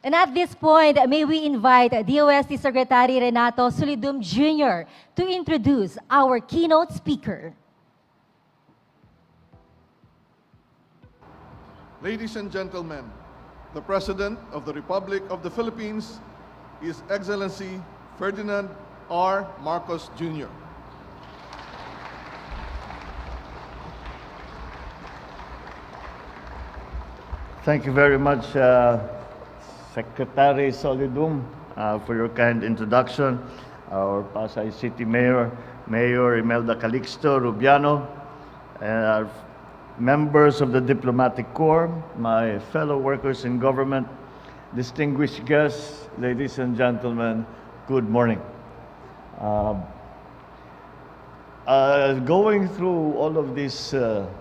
And at this point, may we invite DOST Secretary Renato Solidum Jr. to introduce our keynote speaker. Ladies and gentlemen, the President of the Republic of the Philippines, His Excellency Ferdinand R. Marcos Jr. Thank you very much, Secretary Solidum, for your kind introduction. Our Pasay City Mayor, Mayor Imelda Calixto Rubiano, and our members of the Diplomatic Corps, my fellow workers in government, distinguished guests, ladies and gentlemen, good morning. Going through all of these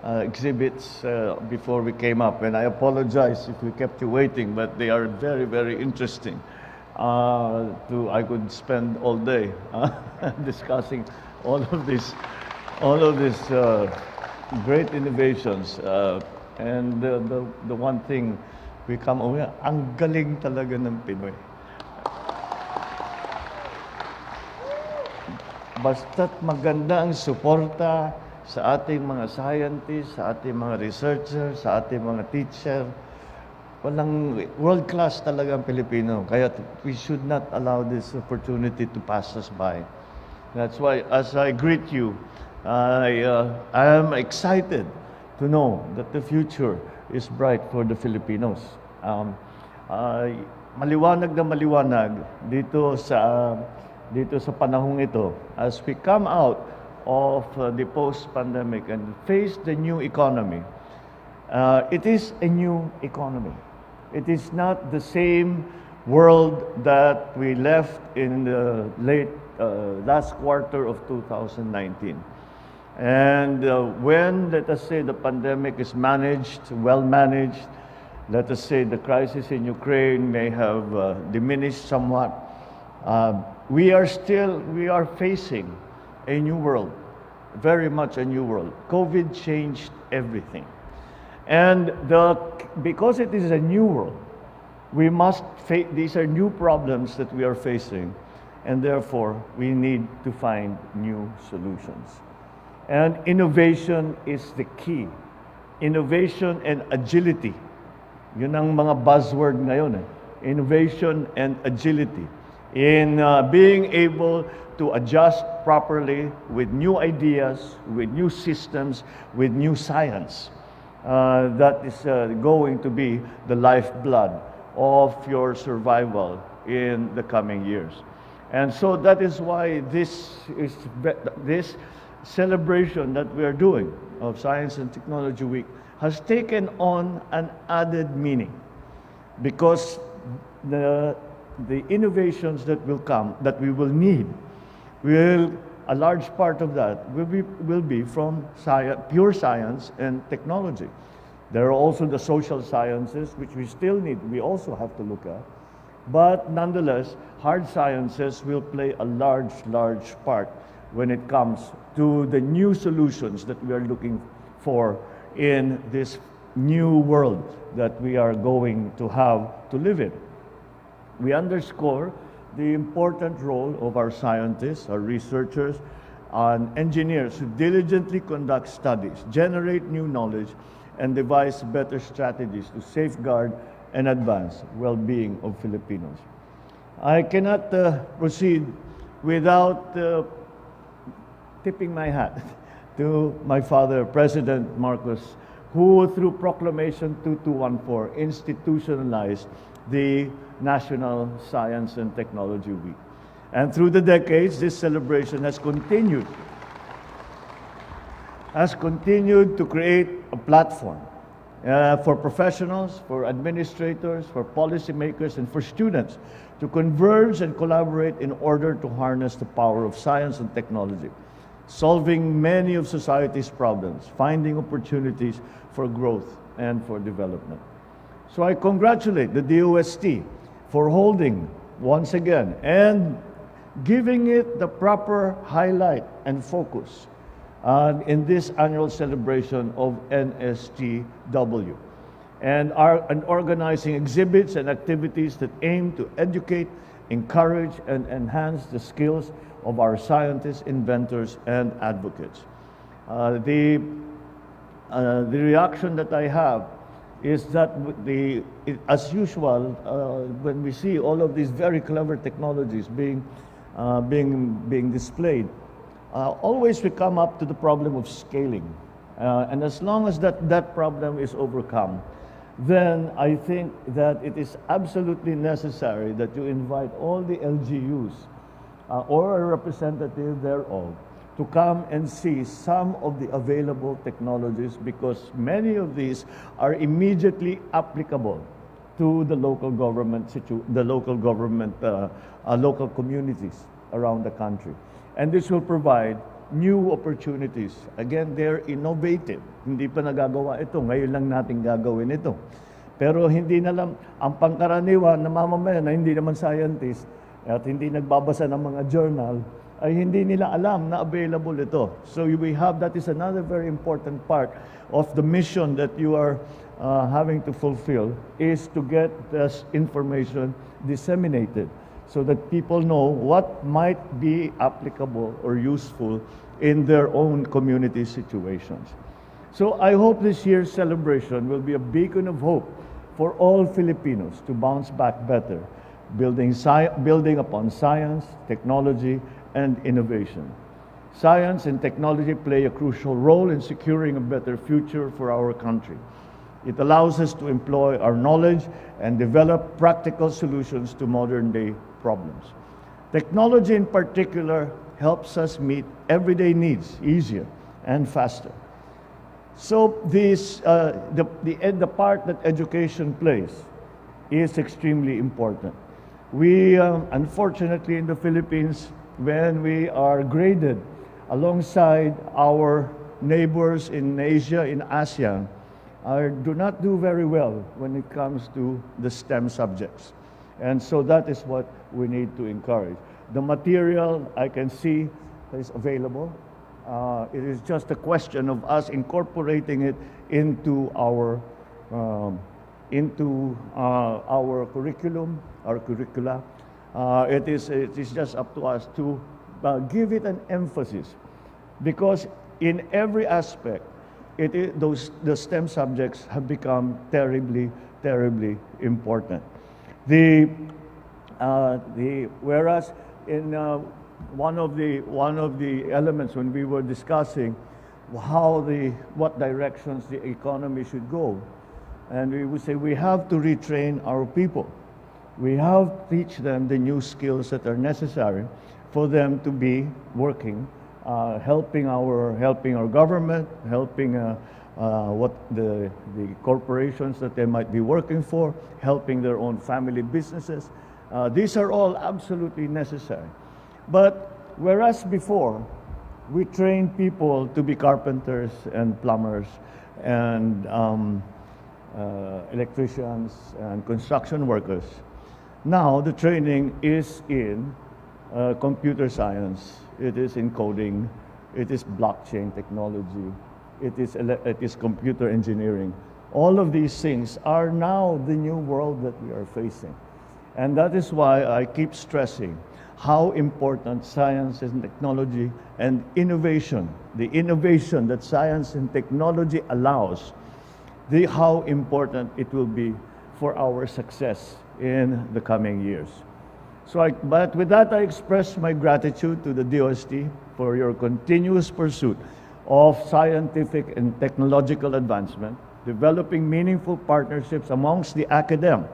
exhibits before we came up, and I apologize if we kept you waiting, but they are very, very interesting. I could spend all day discussing all of these great innovations. And the one thing we come away, ang galing talaga ng Pinoy. Basta't maganda ang suporta sa ating mga scientists, sa ating mga researchers, sa ating mga teacher, walang world-class talaga ang Pilipino. Kaya we should not allow this opportunity to pass us by. That's why, as I greet you, I am excited to know that the future is bright for the Filipinos. Maliwanag na maliwanag dito sa panahong ito, as we come out of the post-pandemic and face the new economy, it is a new economy. It is not the same world that we left in the last quarter of 2019. And when, let us say, the pandemic is managed, well managed, let us say the crisis in Ukraine may have diminished somewhat, we are facing a new world, very much a new world. COVID changed everything. And because it is a new world, we must face, these are new problems that we are facing, and therefore we need to find new solutions. And innovation is the key. Innovation and agility. Yun ang mga buzzword ngayon. Innovation and agility. In being able to adjust properly with new ideas, with new systems, with new science. That is going to be the lifeblood of your survival in the coming years. And so that is why this celebration that we are doing of Science and Technology Week has taken on an added meaning, because the innovations that will come, that we will need, a large part of that will be from pure science and technology. There are also the social sciences, which we still need, we also have to look at. But nonetheless, hard sciences will play a large, large part when it comes to the new solutions that we are looking for in this new world that we are going to have to live in. We underscore the important role of our scientists, our researchers, and engineers who diligently conduct studies, generate new knowledge, and devise better strategies to safeguard and advance well-being of Filipinos. I cannot proceed without tipping my hat to my father, President Marcos, who through Proclamation 2214 institutionalized the National Science and Technology Week. And through the decades, this celebration has continued to create a platform for professionals, for administrators, for policymakers, and for students to converge and collaborate in order to harness the power of science and technology, solving many of society's problems, finding opportunities for growth and for development. So I congratulate the DOST for holding once again and giving it the proper highlight and focus in this annual celebration of NSTW and organizing exhibits and activities that aim to educate, encourage, and enhance the skills of our scientists, inventors, and advocates. The reaction that I have is that as usual, when we see all of these very clever technologies being displayed, always we come up to the problem of scaling. And as long as that problem is overcome, then I think that it is absolutely necessary that you invite all the LGUs or a representative thereof to come and see some of the available technologies, because many of these are immediately applicable to the local government, local communities around the country. And this will provide new opportunities. Again, they're innovative. Hindi pa nagagawa ito. Ngayon lang natin gagawin ito. Pero hindi na lang, ang pangkaraniwan na mamamayan na hindi naman scientist at hindi nagbabasa ng mga journal, ay hindi nila alam na available ito. So we have, that is another very important part of the mission that you are having to fulfill, is to get this information disseminated so that people know what might be applicable or useful in their own community situations. So I hope this year's celebration will be a beacon of hope for all Filipinos to bounce back better, building upon science, technology, and innovation. Science and technology play a crucial role in securing a better future for our country. It allows us to employ our knowledge and develop practical solutions to modern-day problems. Technology in particular helps us meet everyday needs easier and faster. So the part that education plays is extremely important. We, unfortunately in the Philippines, when we are graded alongside our neighbors in Asia, in ASEAN, do not do very well when it comes to the STEM subjects. And so that is what we need to encourage. The material I can see is available. It is just a question of us incorporating it into our curriculum, our curricula. It is just up to us to give it an emphasis, because in every aspect, the STEM subjects have become terribly, terribly important. Whereas in one of the elements when we were discussing what directions the economy should go, and we would say we have to retrain our people. We have to teach them the new skills that are necessary for them to be working, helping our government, helping the corporations that they might be working for, helping their own family businesses. These are all absolutely necessary. But whereas before, we trained people to be carpenters and plumbers and electricians and construction workers, Now, the training is in computer science, it is in coding, it is blockchain technology, it is computer engineering. All of these things are now the new world that we are facing. And that is why I keep stressing how important science and technology and innovation, the innovation that science and technology allows, how important it will be for our success in the coming years. But with that, I express my gratitude to the DOST for your continuous pursuit of scientific and technological advancement, developing meaningful partnerships amongst the academic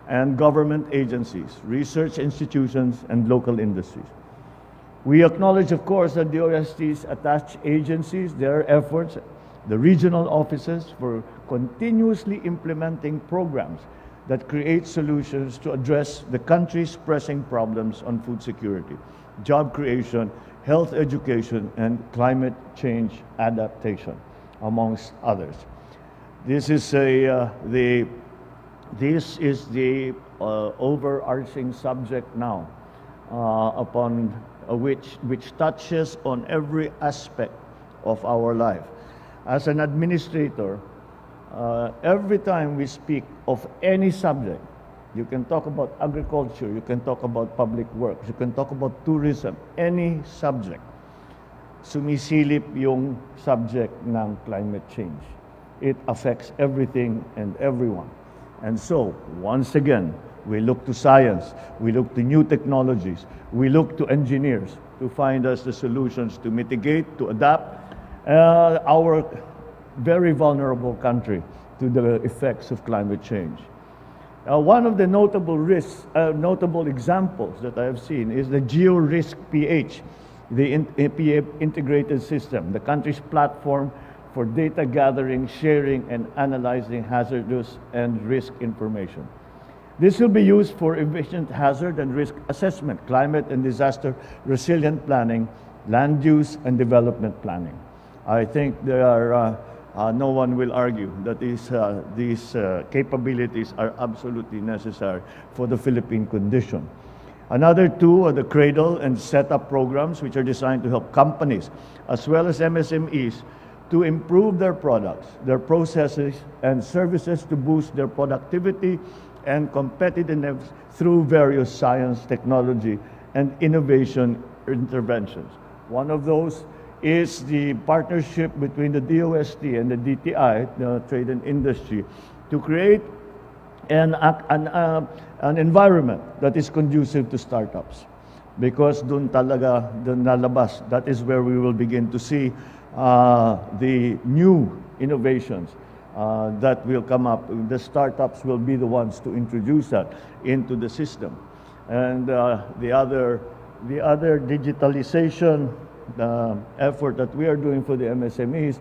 and government agencies, research institutions, and local industries. We acknowledge, of course, that DOST's attached agencies, their efforts, the regional offices for continuously implementing programs that create solutions to address the country's pressing problems on food security, job creation, health education, and climate change adaptation, amongst others. This is the overarching subject now, upon which touches on every aspect of our life. As an administrator, every time we speak of any subject, you can talk about agriculture, you can talk about public works, you can talk about tourism, any subject, sumisilip yung subject ng climate change. It affects everything and everyone. And so, once again, we look to science, we look to new technologies, we look to engineers to find us the solutions to mitigate, to adapt our very vulnerable country to the effects of climate change. One of the notable examples that I have seen is the GeoRisk PH, the integrated system, the country's platform for data gathering, sharing, and analyzing hazardous and risk information. This will be used for efficient hazard and risk assessment, climate and disaster resilient planning, land use, and development planning. I think there are no one will argue that these capabilities are absolutely necessary for the Philippine condition. Another two are the cradle and setup programs, which are designed to help companies as well as MSMEs to improve their products, their processes, and services to boost their productivity and competitiveness through various science, technology, and innovation interventions. One of those is the partnership between the DOST and the DTI, the Trade and Industry, to create an environment that is conducive to startups. Because dun lalabas, that is where we will begin to see the new innovations that will come up. The startups will be the ones to introduce that into the system. And the other digitalization effort that we are doing for the MSMEs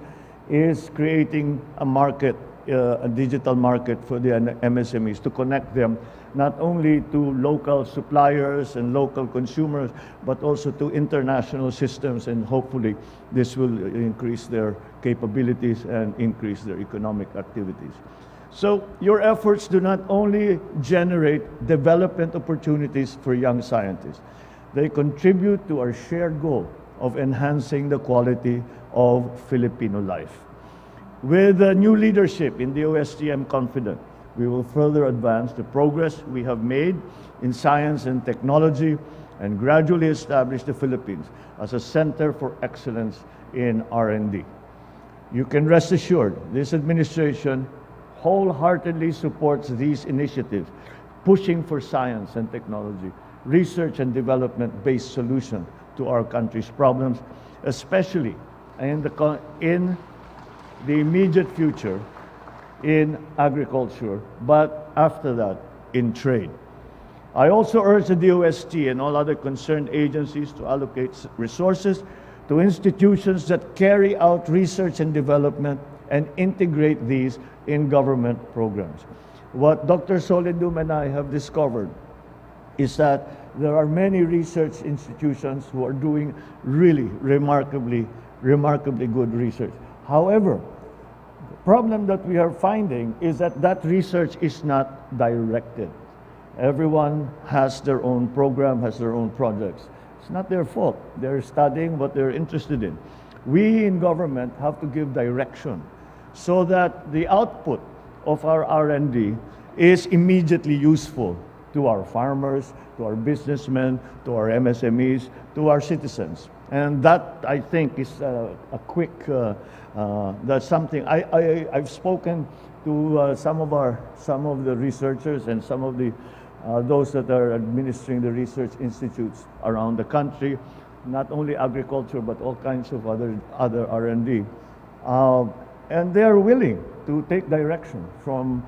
is creating a market, a digital market for the MSMEs to connect them not only to local suppliers and local consumers, but also to international systems, and hopefully this will increase their capabilities and increase their economic activities. So your efforts do not only generate development opportunities for young scientists, they contribute to our shared goal of enhancing the quality of Filipino life. With new leadership in the OST, I'm confident we will further advance the progress we have made in science and technology and gradually establish the Philippines as a center for excellence in R&D. You can rest assured this administration wholeheartedly supports these initiatives, pushing for science and technology, research and development-based solutions to our country's problems, especially in the immediate future in agriculture, but after that, in trade. I also urge the DOST and all other concerned agencies to allocate resources to institutions that carry out research and development and integrate these in government programs. What Dr. Solidum and I have discovered is that there are many research institutions who are doing really remarkably good research. However, the problem that we are finding is that that research is not directed. Everyone has their own program, has their own projects. It's not their fault. They're studying what they're interested in. We in government have to give direction so that the output of our R&D is immediately useful to our farmers, to our businessmen, to our MSMEs, to our citizens. And that, I think, is a quick, that's something, I've spoken to some of the researchers and some of the, those that are administering the research institutes around the country, not only agriculture, but all kinds of other R&D. And they are willing to take direction from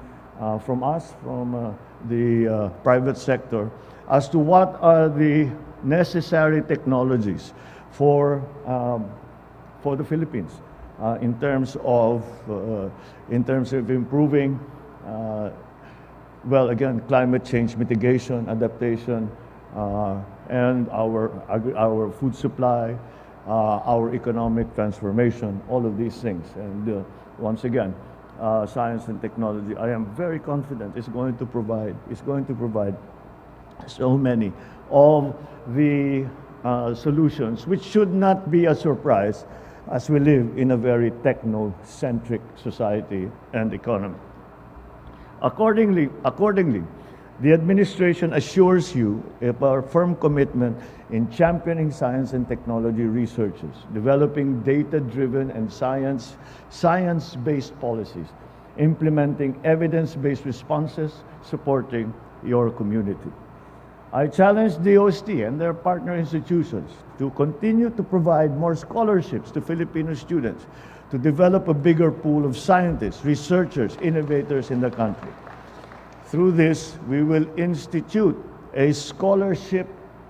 us, from the private sector, as to what are the necessary technologies for the Philippines in terms of improving, well, again, climate change mitigation, adaptation, and our food supply, our economic transformation, all of these things. And once again, science and technology, I am very confident is going to provide so many of the solutions, which should not be a surprise as we live in a very techno-centric society and economy. Accordingly, the administration assures you of our firm commitment in championing science and technology researches, developing data-driven and science-based policies, implementing evidence-based responses, supporting your community. I challenge DOST and their partner institutions to continue to provide more scholarships to Filipino students to develop a bigger pool of scientists, researchers, innovators in the country. Through this, we will institute a scholarship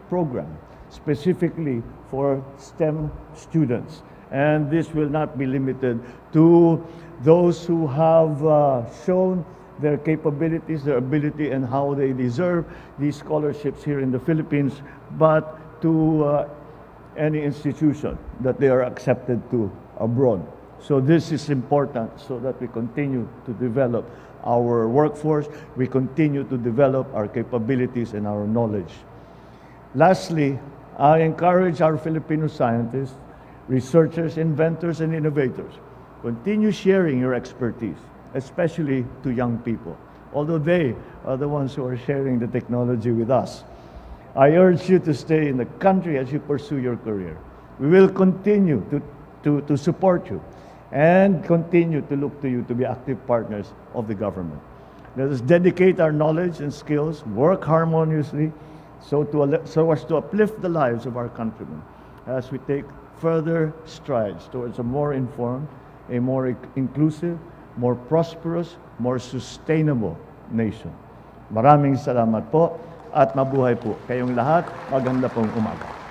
program specifically for STEM students. And this will not be limited to those who have shown their capabilities, their ability, and how they deserve these scholarships here in the Philippines, but to any institution that they are accepted to abroad. So this is important so that we continue to develop our workforce, we continue to develop our capabilities and our knowledge. Lastly, I encourage our Filipino scientists, researchers, inventors, and innovators, continue sharing your expertise, especially to young people, although they are the ones who are sharing the technology with us. I urge you to stay in the country as you pursue your career. We will continue to support you and continue to look to you to be active partners of the government. Let us dedicate our knowledge and skills, work harmoniously, so as to uplift the lives of our countrymen as we take further strides towards a more informed, a more inclusive, more prosperous, more sustainable nation. Maraming salamat po at mabuhay po kayong lahat. Maganda pong umaga.